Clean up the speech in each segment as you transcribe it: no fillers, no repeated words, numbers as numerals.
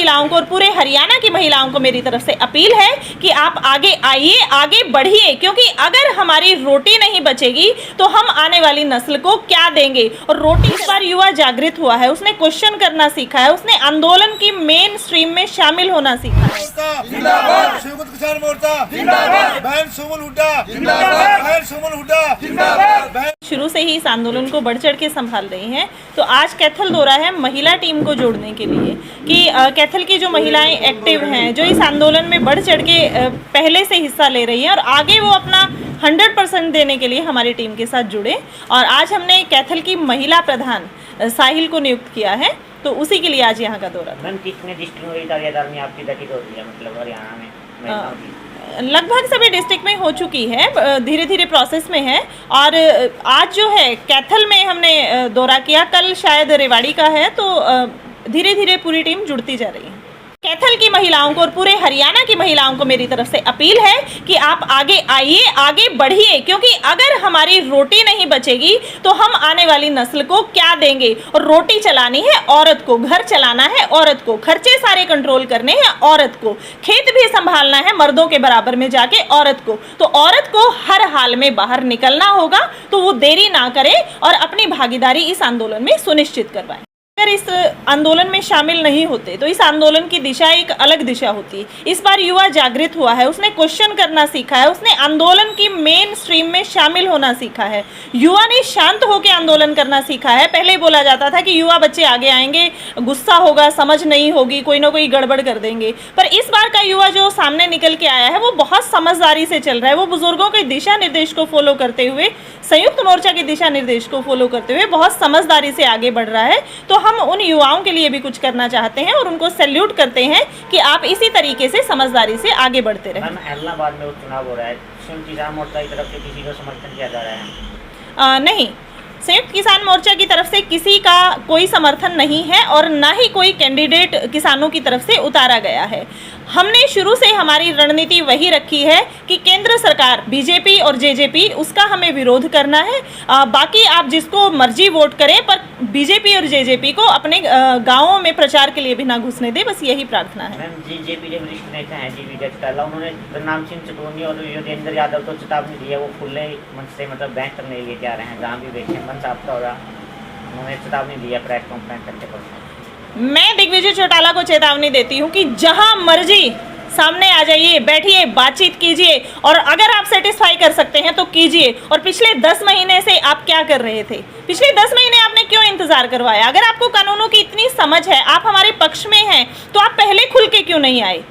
महिलाओं को और पूरे हरियाणा की महिलाओं को मेरी तरफ से अपील है कि आप आगे आइए, आगे बढ़िए, क्योंकि अगर हमारी रोटी नहीं बचेगी तो हम आने वाली नस्ल को क्या देंगे। और रोटी इस बार युवा जागृत हुआ है, उसने क्वेश्चन करना सीखा है, उसने आंदोलन की मेन स्ट्रीम में शामिल होना सीखा है। संयुक्त किसान मोर्चा जिंदाबाद, बहन सुमन हुड्डा जिंदाबाद, बहन सुमन हुड्डा जिंदाबाद। शुरू से ही इस आंदोलन को बढ़ चढ़ के संभाल रही हैं। तो आज कैथल दौरा है महिला टीम को जोड़ने के लिए कि कैथल की जो महिलाएं एक्टिव हैं, जो इस आंदोलन में बढ़ चढ़ के पहले से हिस्सा ले रही हैं और आगे वो अपना 100% देने के लिए हमारी टीम के साथ जुड़े। और आज हमने कैथल की महिला प्रधान साहिल को नियुक्त किया है, तो उसी के लिए आज यहाँ का दौरा था। मैम कितने डिस्ट्रिक्ट में आपकी गठित होती है, मतलब हरियाणा में? लगभग सभी डिस्ट्रिक्ट में हो चुकी है, धीरे धीरे प्रोसेस में है। और आज जो है कैथल में हमने दौरा किया, कल शायद रेवाड़ी का है, तो धीरे धीरे पूरी टीम जुड़ती जा रही है। कैथल की महिलाओं को और पूरे हरियाणा की महिलाओं को मेरी तरफ से अपील है कि आप आगे आइए, आगे बढ़िए, क्योंकि अगर हमारी रोटी नहीं बचेगी तो हम आने वाली नस्ल को क्या देंगे। और रोटी चलानी है औरत को, घर चलाना है औरत को, खर्चे सारे कंट्रोल करने हैं औरत को, खेत भी संभालना है मर्दों के बराबर में जाके औरत को। तो औरत को हर हाल में बाहर निकलना होगा, तो वो देरी ना करे और अपनी भागीदारी इस आंदोलन में सुनिश्चित करवाएं। अगर इस आंदोलन में शामिल नहीं होते तो इस आंदोलन की दिशा एक अलग दिशा होती। इस बार युवा जागृत हुआ है, उसने क्वेश्चन करना सीखा है, उसने आंदोलन की मेन स्ट्रीम में शामिल होना सीखा है। युवा ने शांत होकर आंदोलन करना सीखा है। पहले बोला जाता था कि युवा बच्चे आगे आएंगे, गुस्सा होगा, समझ नहीं होगी, कोई ना कोई गड़बड़ कर देंगे। पर इस बार का युवा जो सामने निकल के आया है वो बहुत समझदारी से चल रहा है। वो बुजुर्गों के दिशा निर्देश को फॉलो करते हुए, संयुक्त मोर्चा के दिशा निर्देश को फॉलो करते हुए बहुत समझदारी से आगे बढ़ रहा है। तो हम उन युवाओं के लिए भी कुछ करना चाहते हैं और उनको सैल्यूट करते हैं कि आप इसी तरीके से समझदारी से आगे बढ़ते रहें। इलाहाबाद में उपचुनाव हो रहा है, संयुक्त किसान मोर्चा की तरफ से किसी को समर्थन किया जा रहा है? नहीं, संयुक्त किसान मोर्चा की तरफ से किसी का कोई समर्थन नहीं है और ना ही कोई कैंडिडेट किसानों की तरफ से उतारा गया है। हमने शुरू से हमारी रणनीति वही रखी है कि केंद्र सरकार बीजेपी और जेजेपी, उसका हमें विरोध करना है। बाकी आप जिसको मर्जी वोट करें, पर बीजेपी और जेजेपी को अपने गांवों में प्रचार के लिए भी ना घुसने दे, बस यही प्रार्थना है। मैम जेजेपी के वरिष्ठ नेता हैं जीवी जगताला, उन्होंने प्रणाम सिंह चटोनी और योगेंद्र यादव को चेतावनी दी है, वो खुले मंच से मतलब बैंक करने के लिए जा रहे हैं, जहाँ भी बैठे मंच आपका होगा, उन्होंने चेतावनी दी है प्रेस कॉन्फ्रेंस करके। मैं दिग्विजय चौटाला को चेतावनी देती हूँ कि जहां मर्जी सामने आ जाइए, बैठिए, बातचीत कीजिए और अगर आप सेटिस्फाई कर सकते हैं तो कीजिए। और पिछले 10 महीने से आप क्या कर रहे थे? पिछले 10 महीने आपने क्यों इंतजार करवाया? अगर आपको कानूनों की इतनी समझ है, आप हमारे पक्ष में हैं, तो आप पहले खुल के क्यों नहीं आए?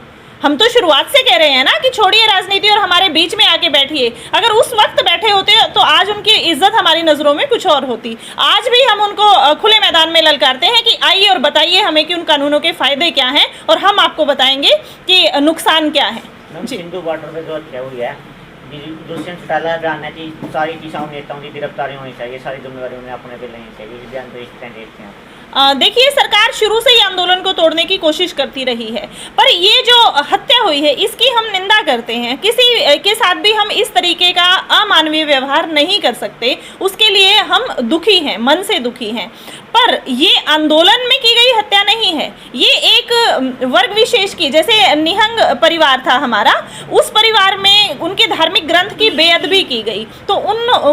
हम तो शुरुआत से कह रहे हैं ना कि छोड़िए राजनीति और हमारे बीच में आके बैठिए। अगर उस वक्त बैठे होते तो आज उनकी इज्जत हमारी नज़रों में कुछ और होती। आज भी हम उनको खुले मैदान में ललकारते हैं कि आइए और बताइए हमें कि उन कानूनों के फायदे क्या हैं और हम आपको बताएंगे कि नुकसान क्या है। सिंधु बॉर्डर पे जो हत्या हुई है, दुष्यंत चौटाला बयान है कि सारी किसान नेताओं की गिरफ्तारी होनी चाहिए, सारी जिम्मेवारी उन्हें अपने पे लेनी चाहिए। इस बयान को इस तरह देखते हैं? देखिए, सरकार शुरू से ही आंदोलन को तोड़ने की कोशिश करती रही है, पर ये जो हत्या हुई है इसकी हम निंदा करते हैं। किसी के साथ भी हम इस तरीके का अमानवीय व्यवहार नहीं कर सकते, उसके लिए हम दुखी हैं, मन से दुखी हैं। पर ये आंदोलन में की गई हत्या नहीं है, ये एक वर्ग विशेष की, जैसे निहंग परिवार था हमारा, उस परिवार में उनके धार्मिक ग्रंथ की बेअदबी की गई, तो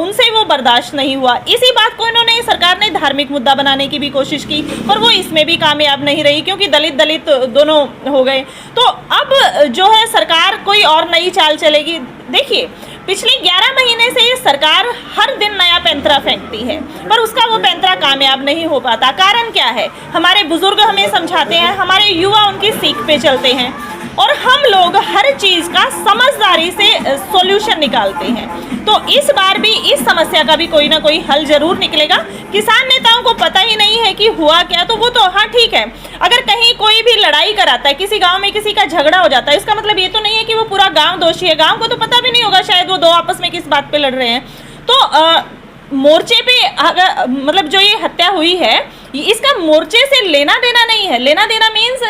उनसे वो बर्दाश्त नहीं हुआ। इसी बात को इन्होंने, सरकार ने धार्मिक मुद्दा बनाने की भी कोशिश की, पर वो इसमें भी कामयाब नहीं रही क्योंकि दलित दोनों हो गए। तो अब जो है सरकार कोई और नई चाल चलेगी। देखिए, पिछले 11 महीने से सरकार हर दिन नया पैंतरा फेंकती है, पर उसका वो पैंतरा कामयाब नहीं हो पाता। कारण क्या है? हमारे बुजुर्ग हमें समझाते हैं, हमारे युवा उनकी सीख पे चलते हैं और हम लोग हर चीज़ का समझदारी से सॉल्यूशन निकालते हैं। तो इस बार भी इस समस्या का भी कोई ना कोई हल जरूर निकलेगा। किसान नेताओं को पता ही नहीं है कि हुआ क्या, तो वो तो हाँ ठीक है, अगर कहीं कोई भी लड़ाई कराता है, किसी गांव में किसी का झगड़ा हो जाता है, इसका मतलब ये तो नहीं है कि वो पूरा गांव दोषी है। गांव को तो पता भी नहीं होगा शायद वो दो आपस में किस बात पे लड़ रहे हैं। तो मोर्चे पे अगर मतलब जो ये हत्या हुई है, इसका मोर्चे से लेना देना नहीं है। लेना देना मीन्स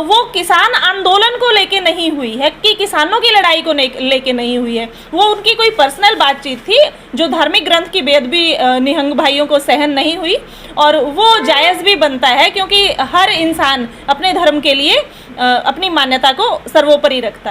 वो किसान आंदोलन को लेके नहीं हुई है कि किसानों की लड़ाई को लेके नहीं हुई है, वो उनकी कोई पर्सनल बातचीत थी जो धार्मिक ग्रंथ की बेअदबी निहंग भाइयों को सहन नहीं हुई, और वो जायज़ भी बनता है क्योंकि हर इंसान अपने धर्म के लिए अपनी मान्यता को सर्वोपरि रखता है।